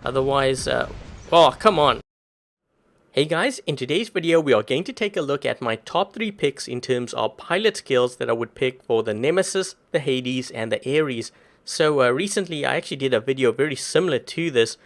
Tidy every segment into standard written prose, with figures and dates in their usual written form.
Otherwise, oh, come on. Hey guys, in today's video we are going to take a look at my top 3 picks in terms of pilot skills that I would pick for the Nemesis, the Hades, and the Ares. So recently I actually did a video very similar to this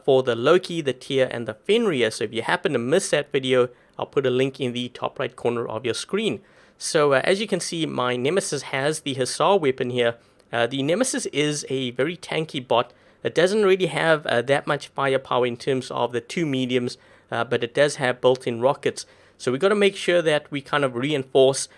for the Loki, the Tyr, and the Fenrir. So if you happen to miss that video, I'll put a link in the top right corner of your screen. So as you can see, my Nemesis has the Hussar weapon here. The Nemesis is a very tanky bot. It doesn't really have that much firepower in terms of the 2 mediums, but it does have built-in rockets. So we've got to make sure that we kind of reinforce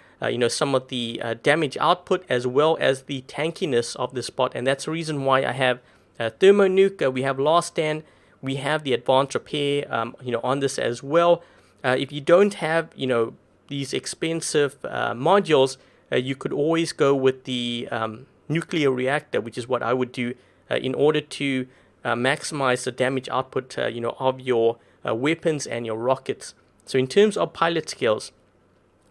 some of the damage output as well as the tankiness of this bot. And that's the reason why I have Thermo Nuke, we have Last Stand, we have the Advanced Repair on this as well. If you don't have these expensive modules, you could always go with the nuclear reactor, which is what I would do in order to maximize the damage output of your weapons and your rockets. So in terms of pilot skills,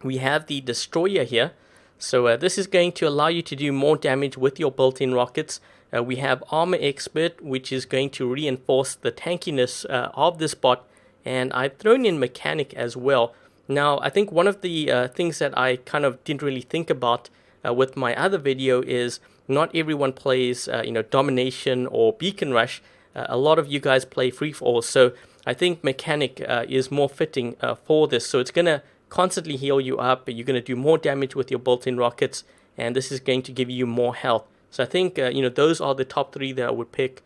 we have the Destroyer here. So this is going to allow you to do more damage with your built-in rockets. We have Armor Expert, which is going to reinforce the tankiness of this bot. And I've thrown in Mechanic as well. Now, I think one of the things that I kind of didn't really think about with my other video is not everyone plays Domination or Beacon Rush. A lot of you guys play Free For All. So I think Mechanic is more fitting for this. So it's going to constantly heal you up. You're going to do more damage with your built-in rockets. And this is going to give you more health. So I think, those are the top 3 that I would pick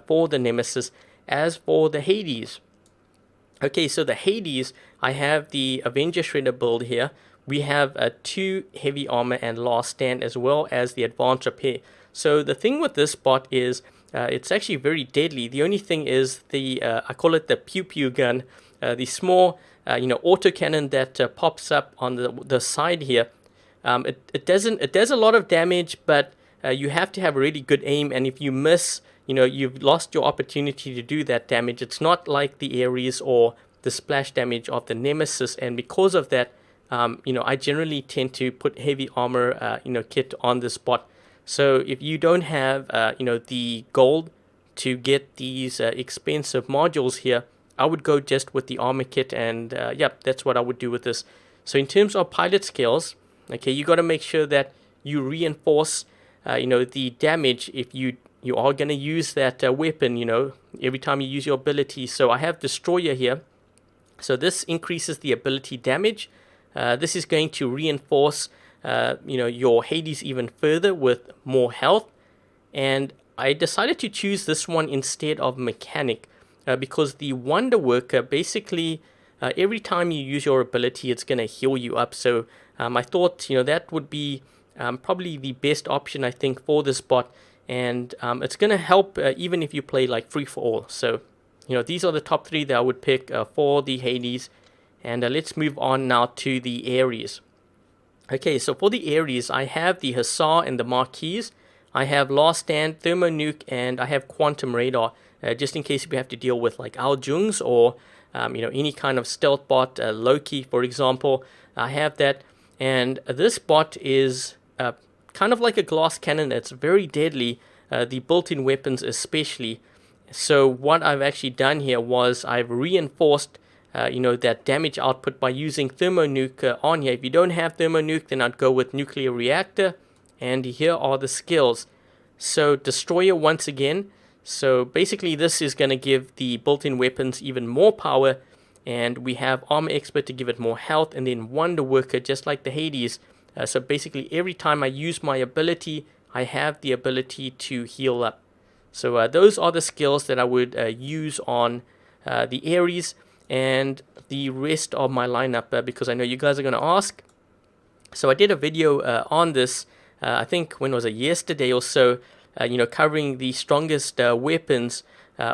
for the Nemesis. As for the Hades. Okay, so the Hades, I have the Avenger Shredder build here. We have 2 heavy armor and Last Stand as well as the Advanced Repair. So the thing with this bot is it's actually very deadly. The only thing is the I call it the pew pew gun, the small autocannon that pops up on the side here. It does a lot of damage, but you have to have really good aim, and if you miss, you've lost your opportunity to do that damage. It's not like the Ares or the splash damage of the Nemesis, and because of that, I generally tend to put heavy armor kit on this bot. So if you don't have the gold to get these expensive modules here, I would go just with the armor kit, and that's what I would do with this. So in terms of pilot skills, okay, you got to make sure that you reinforce the damage if you are going to use that weapon every time you use your ability. So I have Destroyer here. So this increases the ability damage. This is going to reinforce your Hades even further with more health. And I decided to choose this one instead of Mechanic because the Wonder Worker, basically every time you use your ability, it's going to heal you up. So I thought that would be probably the best option, I think, for this bot. And it's going to help even if you play like Free For All. So these are the top 3 that I would pick for the Hades. And let's move on now to the Ares. Okay, so for the Ares, I have the Hussar and the Marquise. I have Last Stand, Thermo Nuke, and I have Quantum Radar, just in case we have to deal with like Al Jungs or any kind of stealth bot, Loki, for example. I have that, and this bot is kind of like a glass cannon. It's very deadly, the built-in weapons especially. So what I've actually done here was I've reinforced that damage output by using Thermo Nuke on here. If you don't have Thermo Nuke, then I'd go with Nuclear Reactor. And here are the skills. So Destroyer once again. So basically this is going to give the built-in weapons even more power. And we have Armor Expert to give it more health. And then Wonder Worker, just like the Hades. So basically every time I use my ability, I have the ability to heal up. So those are the skills that I would use on the Ares and the rest of my lineup, because I know you guys are going to ask. So I did a video on this, I think when was it, yesterday or so, covering the strongest weapons,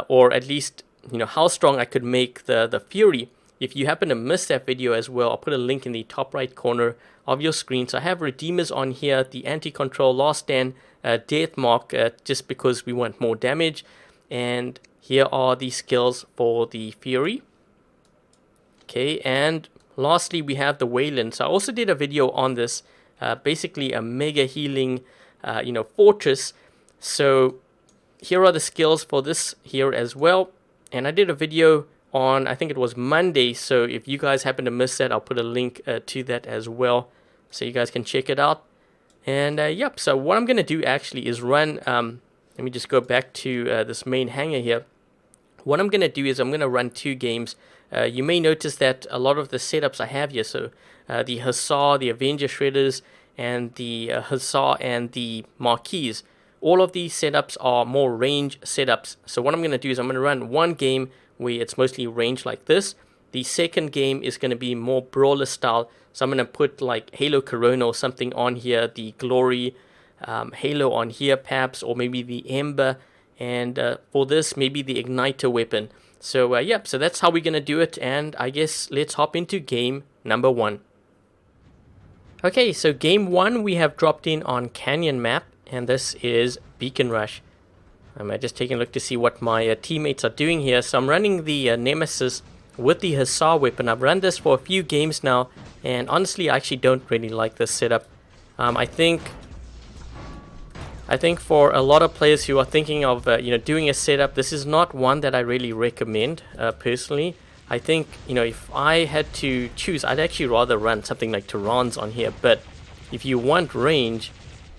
or at least how strong I could make the Fury. If you happen to miss that video as well, I'll put a link in the top right corner of your screen. So I have Redeemers on here, the Anti-Control, Last Stand, Death Mark, just because we want more damage. And here are the skills for the Fury. Okay, and lastly we have the Wayland. So I also did a video on this, basically a mega healing fortress. So here are the skills for this here as well. And I did a video on, I think it was Monday, so if you guys happen to miss that, I'll put a link to that as well, so you guys can check it out. And yep, so what I'm going to do actually is run, let me just go back to this main hangar here. What I'm going to do is I'm going to run 2 games. You may notice that a lot of the setups I have here, so the Hussar, the Avenger Shredders, and the Hussar and the Marquis, all of these setups are more range setups. So what I'm going to do is I'm going to run 1 game where it's mostly range like this. The second game is going to be more brawler style. So I'm going to put like Halo Corona or something on here, the Glory Halo on here perhaps, or maybe the Ember, and for this maybe the Igniter weapon. So yep, so that's how we're going to do it, and I guess let's hop into game number 1. Okay, so game 1 we have dropped in on Canyon map, and this is Beacon Rush. I'm just taking a look to see what my teammates are doing here. So I'm running the Nemesis with the Hussar weapon. I've run this for a few games now, and honestly I actually don't really like this setup. I think for a lot of players who are thinking of doing a setup, this is not one that I really recommend personally. I think, if I had to choose, I'd actually rather run something like Tehran's on here. But if you want range,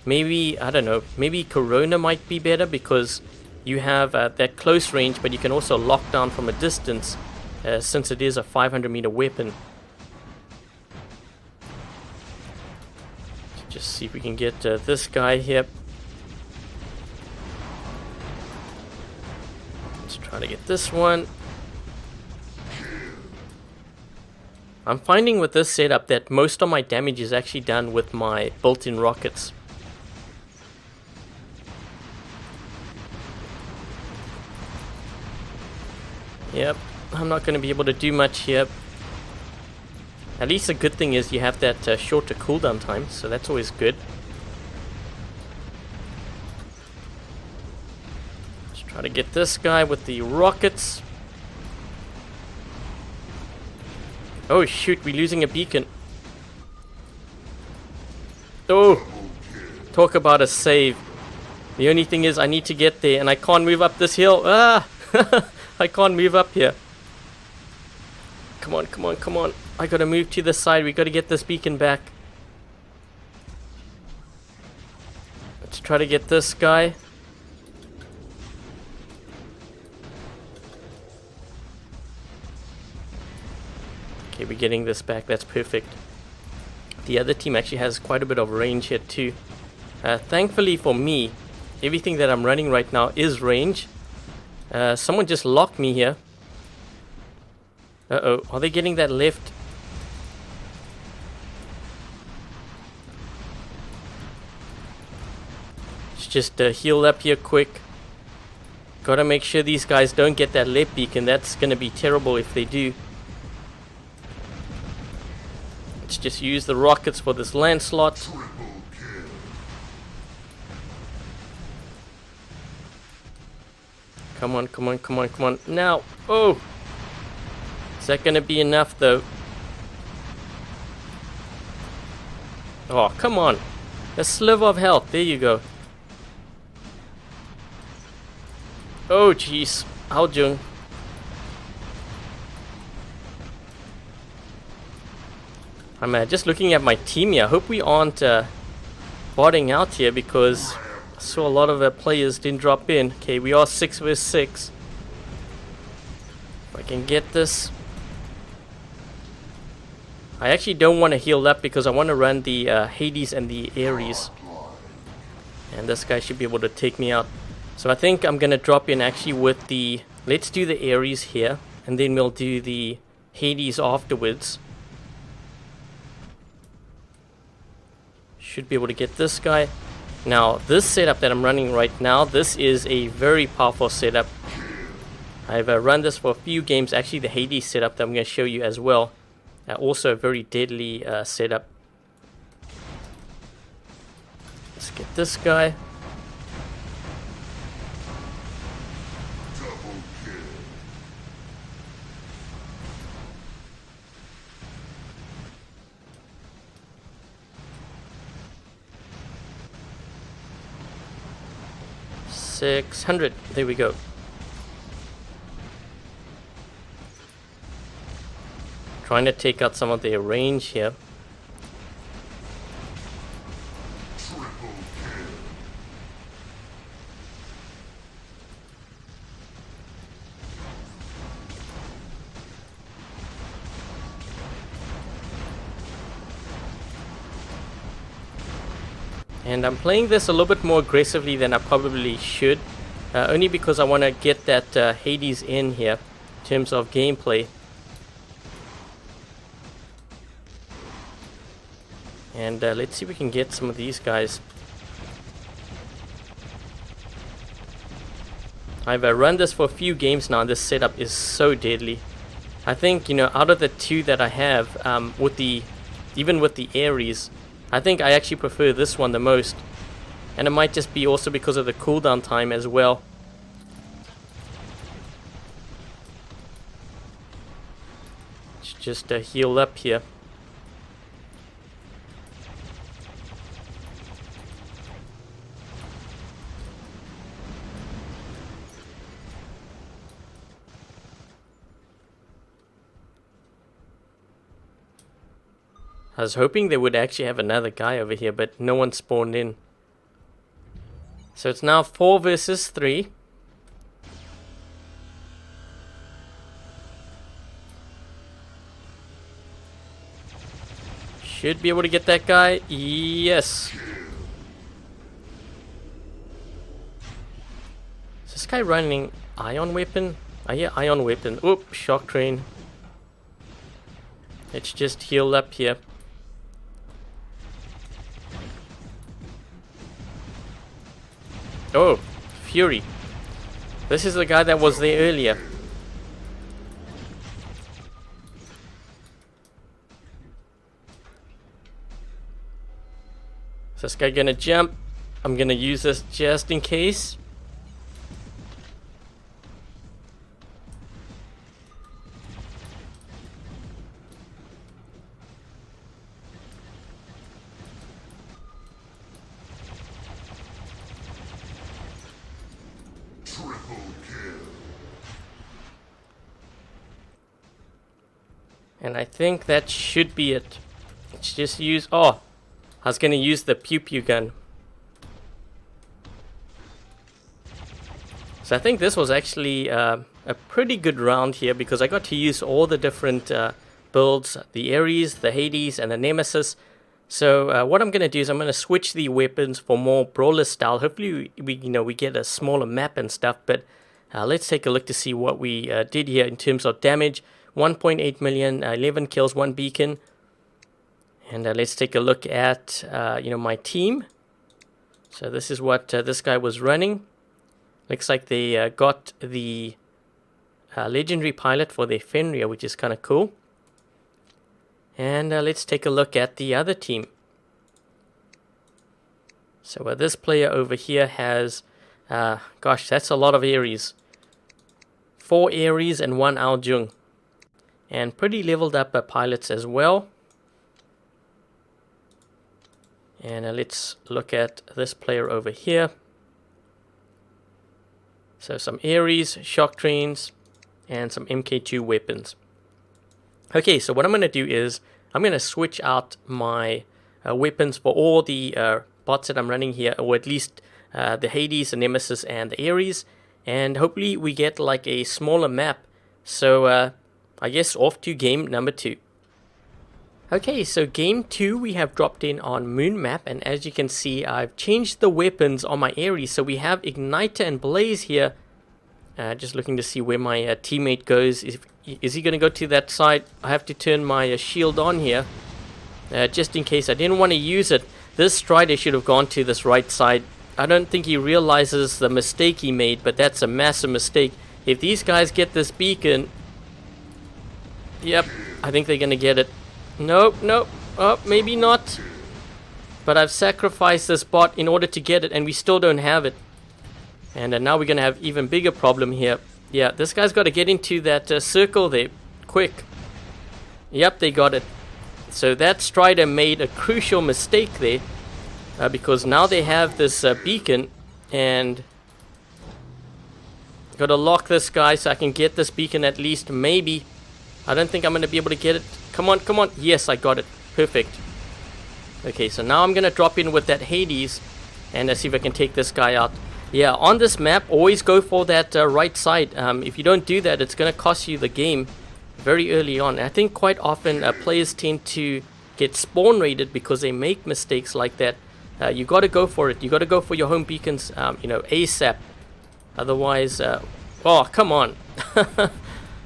maybe, I don't know, maybe Corona might be better, because you have that close range, but you can also lock down from a distance, since it is a 500-meter weapon. Just see if we can get this guy here. Let's try to get this one. I'm finding with this setup that most of my damage is actually done with my built-in rockets. Yep, I'm not going to be able to do much here. At least the good thing is you have that shorter cooldown time, so that's always good. Let's try to get this guy with the rockets. Oh shoot, we're losing a beacon. Oh, talk about a save. The only thing is I need to get there, and I can't move up this hill. Ah! I can't move up here. Come on, come on, come on. I gotta move to the side. We gotta get this beacon back. Let's try to get this guy. Okay, we're getting this back. That's perfect. The other team actually has quite a bit of range here too. Thankfully for me, everything that I'm running right now is range. Someone just locked me here. Uh-oh, are they getting that left? Let's just heal up here quick. Gotta make sure these guys don't get that left beacon. That's gonna be terrible if they do. Let's just use the rockets for this Lancelot. Come on, come on, come on, come on. Now! Oh! Is that gonna be enough though? Oh, come on! A sliver of health. There you go. Oh, jeez. Aljung. I'm just looking at my team here. I hope we aren't botting out here, because I saw a lot of players didn't drop in. Okay, we are 6 vs 6. If I can get this. I actually don't want to heal up, because I want to run the Hades and the Ares. And this guy should be able to take me out. So I think I'm going to drop in actually with the... Let's do the Ares here, and then we'll do the Hades afterwards. Should be able to get this guy. Now, this setup that I'm running right now, this is a very powerful setup. I've run this for a few games. Actually, the Hades setup that I'm going to show you as well. Also a very deadly setup. Let's get this guy. 600. There we go. Trying to take out some of their range here. And I'm playing this a little bit more aggressively than I probably should. Only because I want to get that Hades in here in terms of gameplay. And let's see if we can get some of these guys. I've run this for a few games now, and this setup is so deadly. I think, you know, out of the two that I have, even with the Ares, I think I actually prefer this one the most. And it might just be also because of the cooldown time as well. Let's just heal up here. I was hoping they would actually have another guy over here, but no one spawned in. So it's now 4 versus 3. Should be able to get that guy. Yes. Is this guy running ion weapon? Oh yeah, ion weapon. Oop, shock train. Let's just heal up here. Oh, Fury. This is the guy that was there earlier. Is this guy gonna jump? I'm gonna use this just in case. And I think that should be it. Let's just use... Oh, I was going to use the pew pew gun. So I think this was actually a pretty good round here, because I got to use all the different builds. The Ares, the Hades, and the Nemesis. So what I'm going to do is I'm going to switch the weapons for more brawler style. Hopefully we get a smaller map and stuff. But let's take a look to see what we did here in terms of damage. 1.8 million, 11 kills, 1 beacon. And let's take a look at my team. So this is what this guy was running. Looks like they got the legendary pilot for their Fenrir, which is kind of cool. And let's take a look at the other team. So this player over here has, gosh, that's a lot of Ares. 4 Ares and 1 Aljung. And pretty leveled up pilots as well. And let's look at this player over here. So some Ares, shock trains, and some MK2 weapons. Okay, so what I'm going to do is I'm going to switch out my weapons for all the bots that I'm running here, or at least the Hades, the Nemesis, and the Ares. And hopefully we get like a smaller map. So I guess off to game number 2. Okay, so game 2 we have dropped in on Moon Map, and as you can see I've changed the weapons on my Ares. So we have Igniter and Blaze here. Just looking to see where my teammate goes. Is he going to go to that side? I have to turn my shield on here. Just in case. I didn't want to use it. This Strider should have gone to this right side. I don't think he realizes the mistake he made, but that's a massive mistake. If these guys get this beacon... Yep, I think they're going to get it. Nope, nope. Oh, maybe not. But I've sacrificed this bot in order to get it, and we still don't have it. And now we're going to have even bigger problem here. Yeah, this guy's got to get into that circle there. Quick. Yep, they got it. So that Strider made a crucial mistake there. Because now they have this beacon. And Gotta lock this guy so I can get this beacon at least, maybe. I don't think I'm gonna be able to get it. Come on, come on. Yes, I got it. Perfect. Okay, so now I'm gonna drop in with that Hades and see if I can take this guy out. Yeah, on this map, always go for that right side. If you don't do that, it's gonna cost you the game very early on. And I think quite often players tend to get spawn raided because they make mistakes like that. You gotta go for it. You gotta go for your home beacons, you know, ASAP. Otherwise, oh, come on.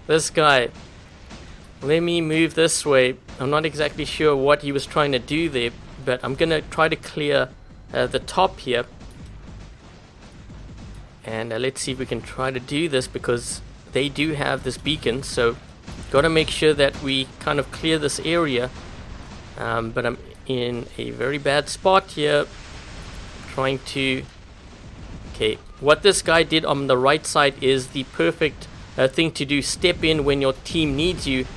This guy. Let me move this way. I'm not exactly sure what he was trying to do there, but I'm going to try to clear the top here. And let's see if we can try to do this because they do have this beacon. So, got to make sure that we kind of clear this area. But I'm in a very bad spot here. Trying to... Okay, what this guy did on the right side is the perfect thing to do. Step in when your team needs you.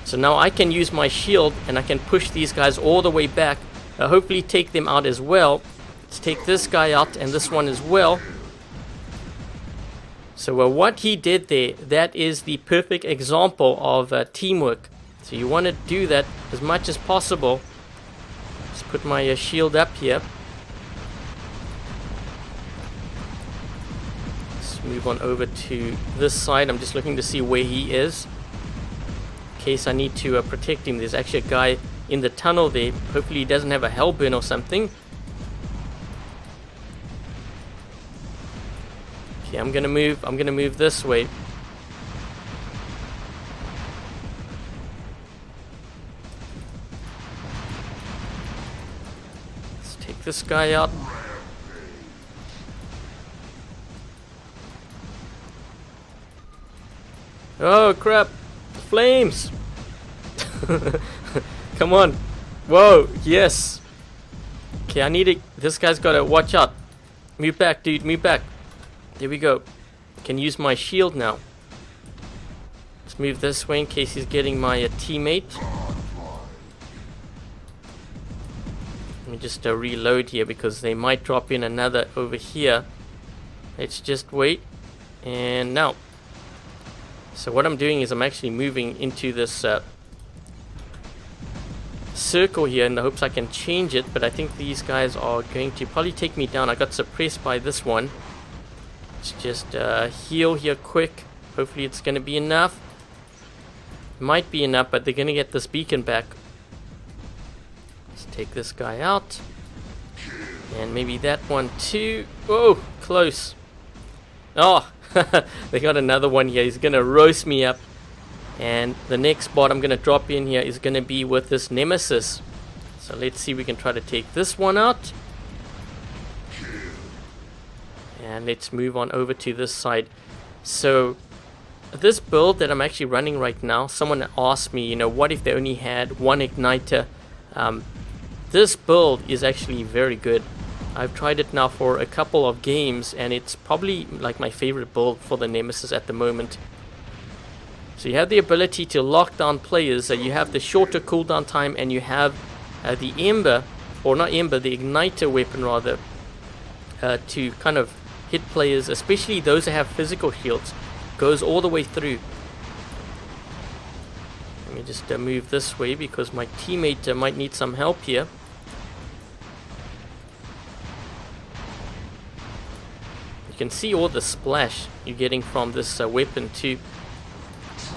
So now I can use my shield and I can push these guys all the way back. Hopefully take them out as well. Let's take this guy out and this one as well. So what he did there, that is the perfect example of teamwork. So you want to do that as much as possible. Let's put my shield up here. Let's move on over to this side. I'm just looking to see where he is. Case I need to protect him. There's actually a guy in the tunnel there. Hopefully he doesn't have a hellburn or something. Okay, I'm gonna move this way. Let's take this guy out. Oh crap! Flames! Come on. Whoa, yes. Okay, I need it. This guy's gotta watch out. Move back, dude, move back. There we go. Can use my shield now. Let's move this way in case he's getting my teammate. Let me just reload here because they might drop in another over here. Let's just wait. And now. So what I'm doing is I'm actually moving into this circle here in the hopes I can change it, but I think these guys are going to probably take me down. I got suppressed by this one. Let's just heal here quick. Hopefully it's going to be enough. Might be enough, but they're going to get this beacon back. Let's take this guy out. And maybe that one too. Oh, close. Oh, they got another one here. He's going to roast me up. And the next bot I'm going to drop in here is going to be with this Nemesis. So let's see if we can try to take this one out. And let's move on over to this side. So this build that I'm actually running right now, someone asked me, you know, what if they only had one igniter? This build is actually very good. I've tried it now for a couple of games and it's probably like my favorite build for the Nemesis at the moment. So you have the ability to lock down players, you have the shorter cooldown time, and you have the Ember, or not Ember, the Igniter weapon rather, to kind of hit players, especially those that have physical shields. Goes all the way through. Let me just move this way because my teammate might need some help here. You can see all the splash you're getting from this weapon too. Let's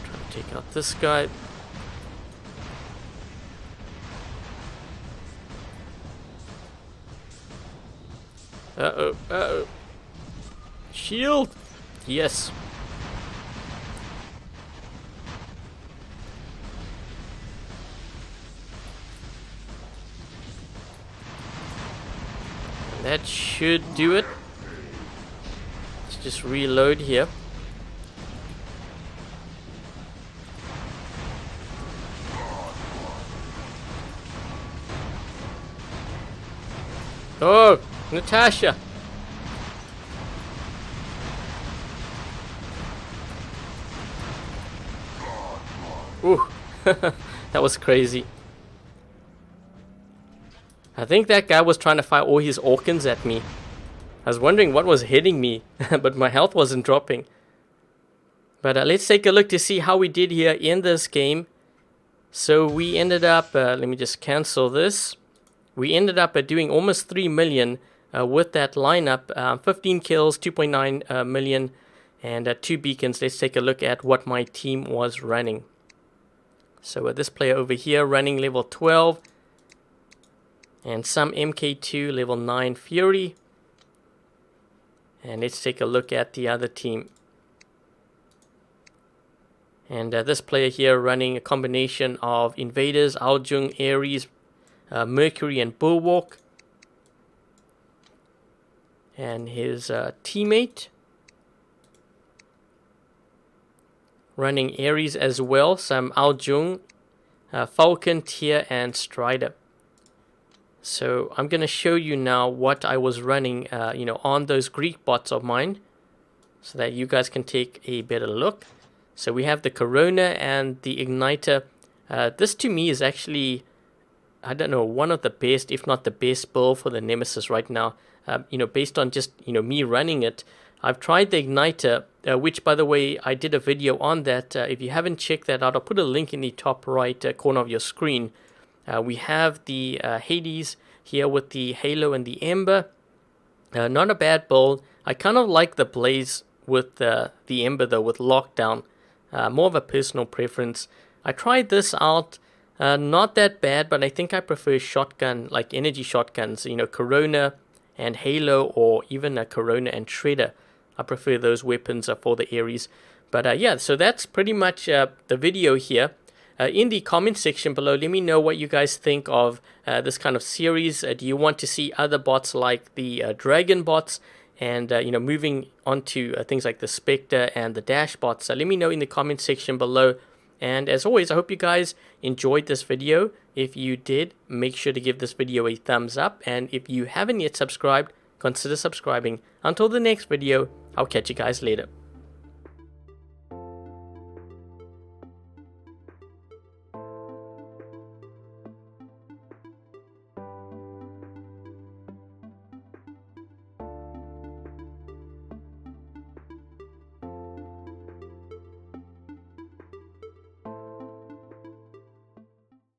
try to take out this guy. Uh-oh, uh-oh. Shield! Yes. That should do it. Let's just reload here. Oh, Natasha. Ooh, that was crazy. I think that guy was trying to fire all his Orkans at me. I was wondering what was hitting me, but my health wasn't dropping. But let's take a look to see how we did here in this game. So we ended up, let me just cancel this. We ended up doing almost 3 million with that lineup. 15 kills, 2.9 million, and 2 beacons. Let's take a look at what my team was running. So this player over here running level 12. And some MK2 level 9 Fury. And let's take a look at the other team. And this player here running a combination of Invaders, Aljung, Ares, Mercury and Bulwark. And his teammate running Ares as well. Some Aljung, Falcon, Tier and Strider. So I'm going to show you now what I was running, on those Greek bots of mine, so that you guys can take a better look. So we have the Corona and the Igniter. This to me is actually, I don't know, one of the best, if not the best build for the Nemesis right now. Based on just, me running it. I've tried the Igniter, which by the way, I did a video on that. If you haven't checked that out, I'll put a link in the top right corner of your screen. We have the Hades here with the Halo and the Ember. Not a bad build. I kind of like the Blaze with the Ember though, with Lockdown. More of a personal preference. I tried this out. Not that bad, but I think I prefer shotgun, like energy shotguns. Corona and Halo, or even a Corona and Shredder. I prefer those weapons for the Ares. But yeah, so that's pretty much the video here. In the comment section below, let me know what you guys think of this kind of series. Do you want to see other bots like the Dragon bots? And, moving on to things like the Spectre and the Dash bots. So let me know in the comment section below. And as always, I hope you guys enjoyed this video. If you did, make sure to give this video a thumbs up. And if you haven't yet subscribed, consider subscribing. Until the next video, I'll catch you guys later.